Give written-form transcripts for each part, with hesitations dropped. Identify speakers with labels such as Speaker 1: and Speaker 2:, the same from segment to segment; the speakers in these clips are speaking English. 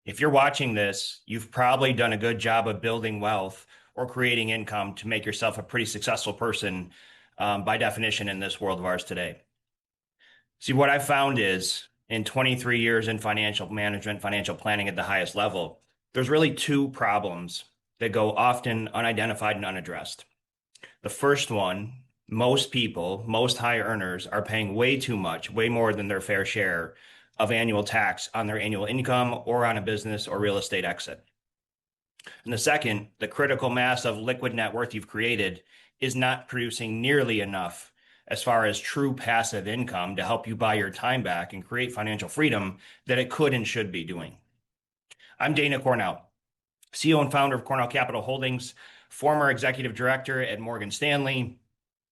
Speaker 1: If you're watching this, you've probably done a good job of building wealth or creating income to make yourself a pretty successful person, by definition in this world of ours today. See, what I've found is in 23 years in financial management, financial planning at the highest level, there's really two problems that go often unidentified and unaddressed. The first one, most people, most high earners are paying way too much, way more than their fair share of annual tax on their annual income or on a business or real estate exit. And the second, the critical mass of liquid net worth you've created is not producing nearly enough as far as true passive income to help you buy your time back and create financial freedom that it could and should be doing. I'm Dana Cornell, CEO and founder of Cornell Capital Holdings, former executive director at Morgan Stanley.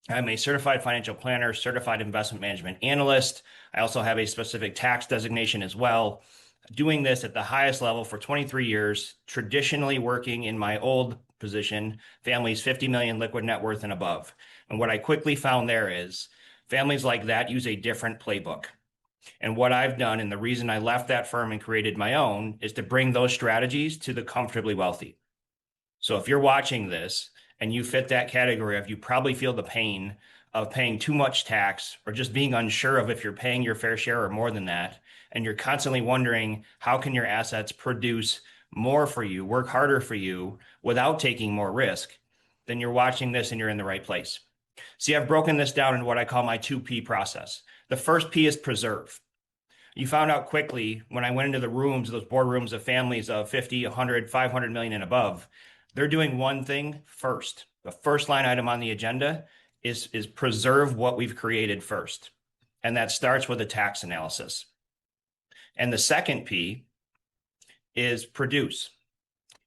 Speaker 1: I'm a certified financial planner, certified investment management analyst. I also have a specific tax designation as well. Doing this at the highest level for 23 years, traditionally working in my old position, families 50 million liquid net worth and above. And what I quickly found there is families like that use a different playbook. And what I've done, and the reason I left that firm and created my own, is to bring those strategies to the comfortably wealthy. So if you're watching this and you fit that category of you probably feel the pain of paying too much tax or just being unsure of if you're paying your fair share or more than that, and you're constantly wondering how can your assets produce more for you, work harder for you without taking more risk, then you're watching this and you're in the right place. See, I've broken this down in what I call my 2P process. The first P is preserve. You found out quickly when I went into the rooms, those boardrooms of families of 50, 100, 500 million and above, they're doing one thing first. The first line item on the agenda is preserve what we've created first. And that starts with a tax analysis. And the second P is produce,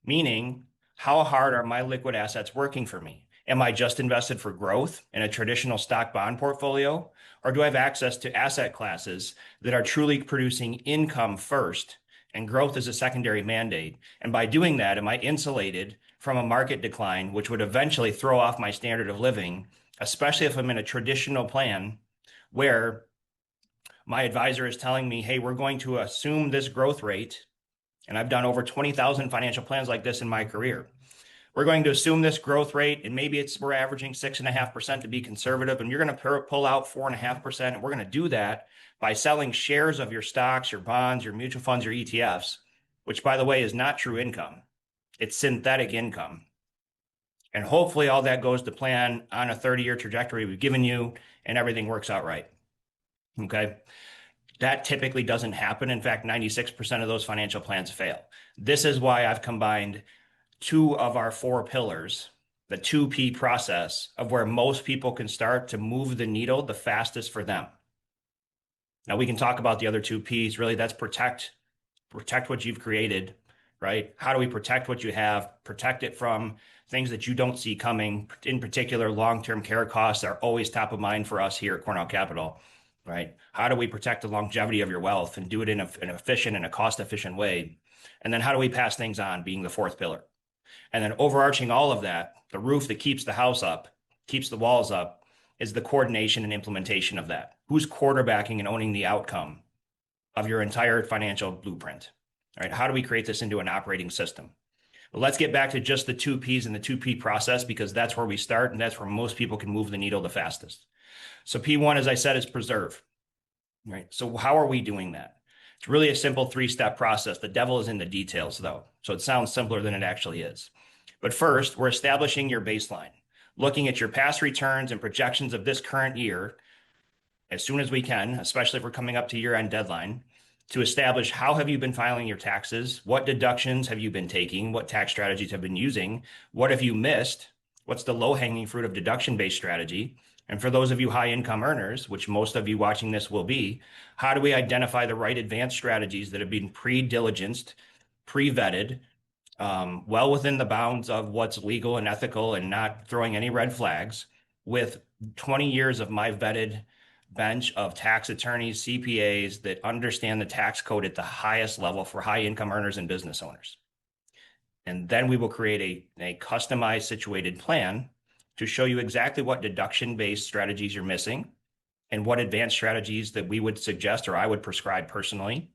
Speaker 1: meaning how hard are my liquid assets working for me? Am I just invested for growth in a traditional stock bond portfolio? Or do I have access to asset classes that are truly producing income first and growth is a secondary mandate? And by doing that, am I insulated from a market decline, which would eventually throw off my standard of living, especially if I'm in a traditional plan where my advisor is telling me, hey, we're going to assume this growth rate. And I've done over 20,000 financial plans like this in my career. We're going to assume this growth rate, and maybe we're averaging 6.5% to be conservative, and you're going to pull out 4.5%. And we're going to do that by selling shares of your stocks, your bonds, your mutual funds, your ETFs, which, by the way, is not true income. It's synthetic income. And hopefully all that goes to plan on a 30-year trajectory we've given you, and everything works out right. Okay. That typically doesn't happen. In fact, 96% of those financial plans fail. This is why I've combined two of our four pillars, the 2P process of where most people can start to move the needle the fastest for them. Now we can talk about the other two P's. Really, that's protect what you've created, right? How do we protect what you have? Protect it from things that you don't see coming. In particular, long-term care costs are always top of mind for us here at Cornell Capital, right? How do we protect the longevity of your wealth and do it in an efficient and a cost-efficient way? And then how do we pass things on, being the fourth pillar? And then overarching all of that, the roof that keeps the house up, keeps the walls up, is the coordination and implementation of that. Who's quarterbacking and owning the outcome of your entire financial blueprint? All right, how do we create this into an operating system? Well, let's get back to just the 2Ps and the 2P process, because that's where we start and that's where most people can move the needle the fastest. So P1, as I said, is preserve. Right? So how are we doing that? It's really a simple three-step process. The devil is in the details, though. So it sounds simpler than it actually is. But first, we're establishing your baseline, looking at your past returns and projections of this current year as soon as we can, especially if we're coming up to year-end deadline, to establish how have you been filing your taxes, what deductions have you been taking, what tax strategies have been using, what have you missed, what's the low-hanging fruit of deduction-based strategy, and for those of you high income earners, which most of you watching this will be, how do we identify the right advanced strategies that have been pre-diligenced, pre-vetted, well within the bounds of what's legal and ethical and not throwing any red flags, with 20 years of my vetted bench of tax attorneys, CPAs that understand the tax code at the highest level for high income earners and business owners. And then we will create a customized situated plan to show you exactly what deduction-based strategies you're missing and what advanced strategies that we would suggest or I would prescribe personally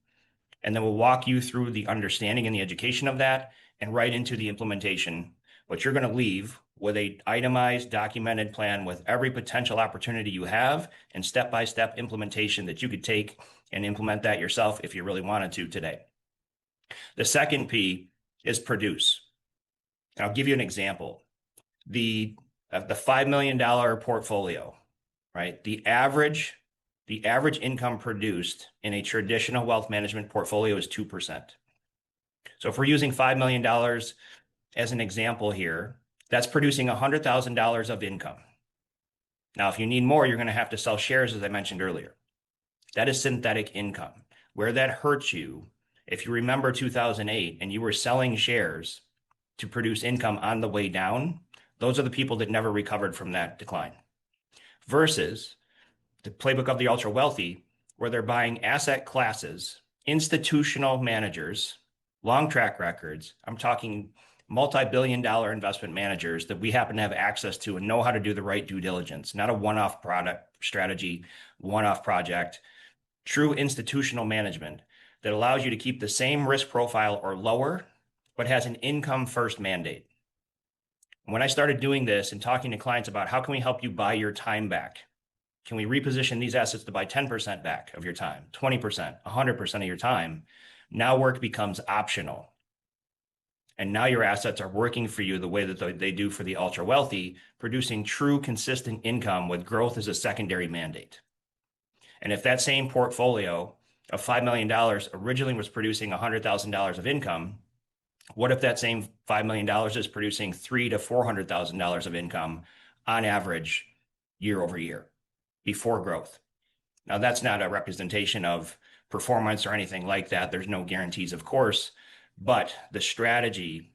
Speaker 1: And then we'll walk you through the understanding and the education of that and right into the implementation. But you're going to leave with a itemized, documented plan with every potential opportunity you have and step-by-step implementation that you could take and implement that yourself if you really wanted to today. The second P is produce. And I'll give you an example. The $5 million portfolio, right? The average income produced in a traditional wealth management portfolio is 2%. So if we're using $5 million as an example here, that's producing $100,000 of income. Now, if you need more, you're going to have to sell shares, as I mentioned earlier. That is synthetic income. Where that hurts you, if you remember 2008 and you were selling shares to produce income on the way down, those are the people that never recovered from that decline. Versus the playbook of the ultra wealthy, where they're buying asset classes, institutional managers, long track records. I'm talking multi-billion-dollar investment managers that we happen to have access to and know how to do the right due diligence, not a one-off product strategy, one-off project, true institutional management that allows you to keep the same risk profile or lower, but has an income first mandate. When I started doing this and talking to clients about how can we help you buy your time back? Can we reposition these assets to buy 10% back of your time, 20%, 100% of your time? Now work becomes optional. And now your assets are working for you the way that they do for the ultra wealthy, producing true consistent income with growth as a secondary mandate. And if that same portfolio of $5 million originally was producing $100,000 of income, what if that same $5 million is producing $300,000 to $400,000 of income on average year over year before growth? Now, that's not a representation of performance or anything like that. There's no guarantees, of course, but the strategy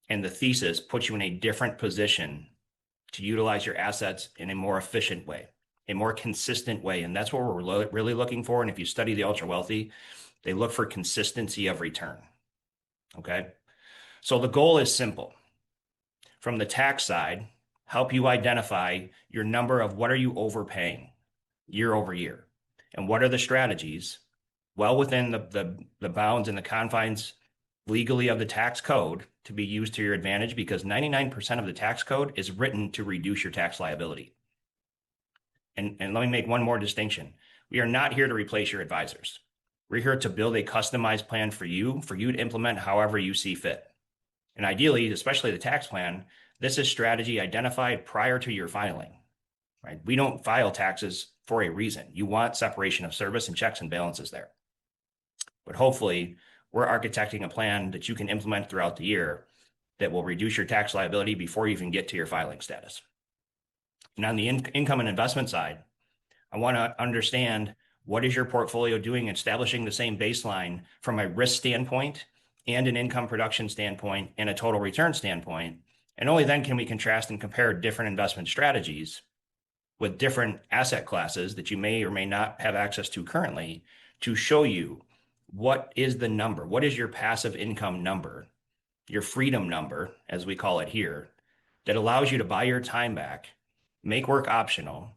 Speaker 1: and the thesis puts you in a different position to utilize your assets in a more efficient way, a more consistent way. And that's what we're really looking for. And if you study the ultra wealthy, they look for consistency of return. Okay. So the goal is simple. From the tax side, help you identify your number of what are you overpaying year over year, and what are the strategies well within the bounds and the confines legally of the tax code to be used to your advantage, because 99% of the tax code is written to reduce your tax liability. And let me make one more distinction. We are not here to replace your advisors. We're here to build a customized plan for you to implement however you see fit. And ideally, especially the tax plan, this is strategy identified prior to your filing, right? We don't file taxes for a reason. You want separation of service and checks and balances there. But hopefully, we're architecting a plan that you can implement throughout the year that will reduce your tax liability before you even get to your filing status. And on the income and investment side, I want to understand what is your portfolio doing, establishing the same baseline from a risk standpoint and an income production standpoint and a total return standpoint. And only then can we contrast and compare different investment strategies with different asset classes that you may or may not have access to currently to show you what is the number, what is your passive income number, your freedom number, as we call it here, that allows you to buy your time back, make work optional,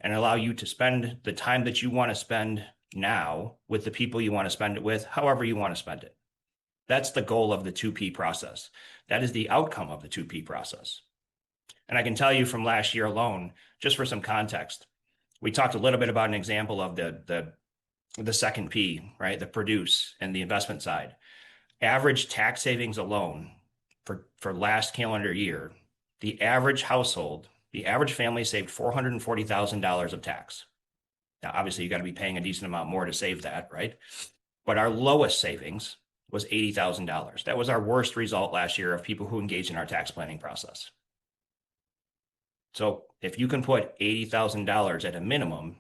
Speaker 1: and allow you to spend the time that you want to spend now with the people you want to spend it with, however you want to spend it. That's the goal of the 2P process. That is the outcome of the 2P process. And I can tell you from last year alone, just for some context, we talked a little bit about an example of the second P, right? The produce and the investment side. Average tax savings alone for last calendar year, the average household, the average family saved $440,000 of tax. Now, obviously, you got to be paying a decent amount more to save that, right? But our lowest savings was $80,000. That was our worst result last year of people who engaged in our tax planning process. So if you can put $80,000 at a minimum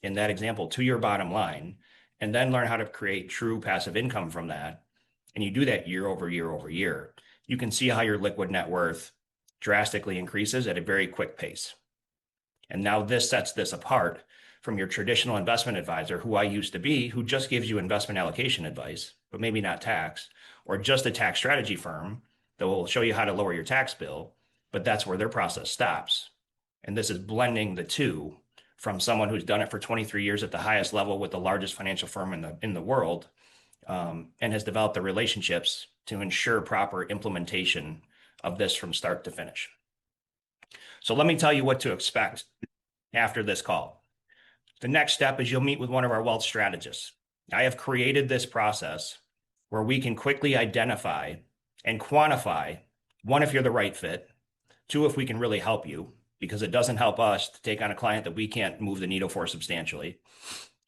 Speaker 1: in that example to your bottom line, and then learn how to create true passive income from that, and you do that year over year over year, you can see how your liquid net worth drastically increases at a very quick pace. And now this sets this apart from your traditional investment advisor, who I used to be, who just gives you investment allocation advice, but maybe not tax, or just a tax strategy firm that will show you how to lower your tax bill, but that's where their process stops. And this is blending the two from someone who's done it for 23 years at the highest level with the largest financial firm in the world, and has developed the relationships to ensure proper implementation of this from start to finish. So let me tell you what to expect after this call. The next step is you'll meet with one of our wealth strategists. I have created this process where we can quickly identify and quantify, one, if you're the right fit, two, if we can really help you, because it doesn't help us to take on a client that we can't move the needle for substantially.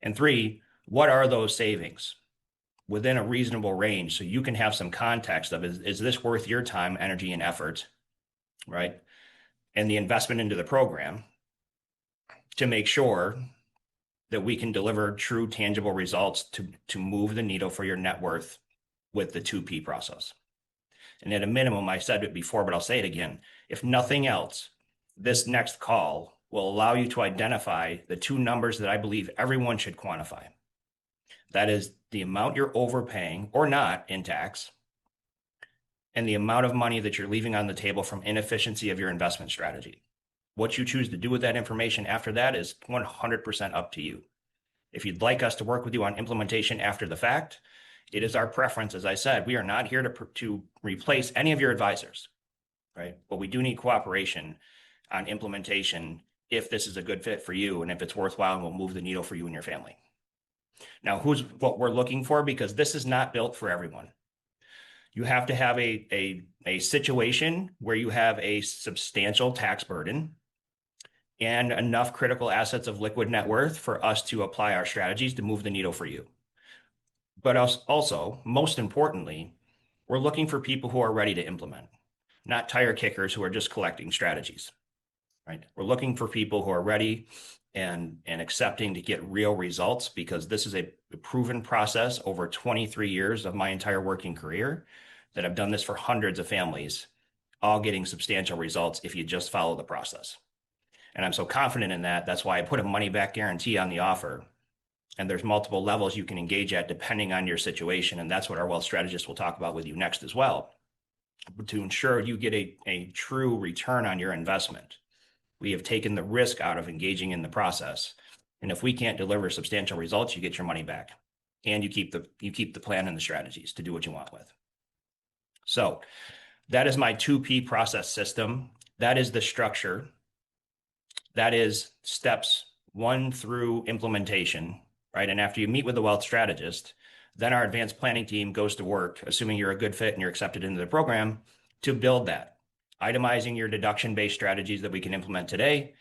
Speaker 1: And three, what are those savings within a reasonable range so you can have some context of is this worth your time, energy, and effort, right? And the investment into the program to make sure that we can deliver true tangible results to move the needle for your net worth with the 2P process. And at a minimum, I said it before, but I'll say it again. If nothing else, this next call will allow you to identify the two numbers that I believe everyone should quantify. That is the amount you're overpaying or not in tax, and the amount of money that you're leaving on the table from inefficiency of your investment strategy. What you choose to do with that information after that is 100% up to you. If you'd like us to work with you on implementation after the fact, it is our preference. As I said, we are not here to replace any of your advisors, right? But we do need cooperation on implementation if this is a good fit for you and if it's worthwhile and will move the needle for you and your family. Now, who's what we're looking for? Because this is not built for everyone. You have to have a situation where you have a substantial tax burden and enough critical assets of liquid net worth for us to apply our strategies to move the needle for you. But also, most importantly, we're looking for people who are ready to implement, not tire kickers who are just collecting strategies, right? We're looking for people who are ready and accepting to get real results, because this is a proven process over 23 years of my entire working career that I've done this for hundreds of families, all getting substantial results if you just follow the process. And I'm so confident in that. That's why I put a money back guarantee on the offer. And there's multiple levels you can engage at depending on your situation. And that's what our wealth strategist will talk about with you next as well, to ensure you get a true return on your investment. We have taken the risk out of engaging in the process. And if we can't deliver substantial results, you get your money back and you keep the plan and the strategies to do what you want with. So that is my 2P process system. That is the structure. That is steps 1 through implementation, right? And after you meet with the wealth strategist, then our advanced planning team goes to work, assuming you're a good fit and you're accepted into the program, to build that, itemizing your deduction-based strategies that we can implement today,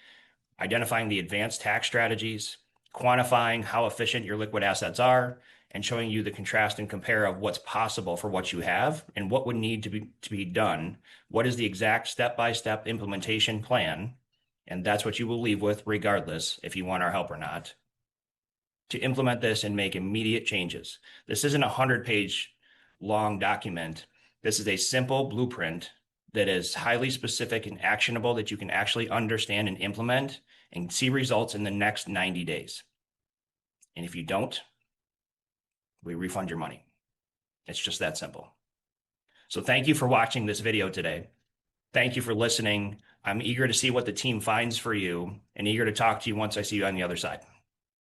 Speaker 1: identifying the advanced tax strategies, quantifying how efficient your liquid assets are, and showing you the contrast and compare of what's possible for what you have and what would need to be done. What is the exact step-by-step implementation plan? And that's what you will leave with regardless if you want our help or not, to implement this and make immediate changes. This isn't a 100-page long document. This is a simple blueprint that is highly specific and actionable that you can actually understand and implement and see results in the next 90 days. And if you don't, we refund your money. It's just that simple. So thank you for watching this video today. Thank you for listening. I'm eager to see what the team finds for you and eager to talk to you once I see you on the other side.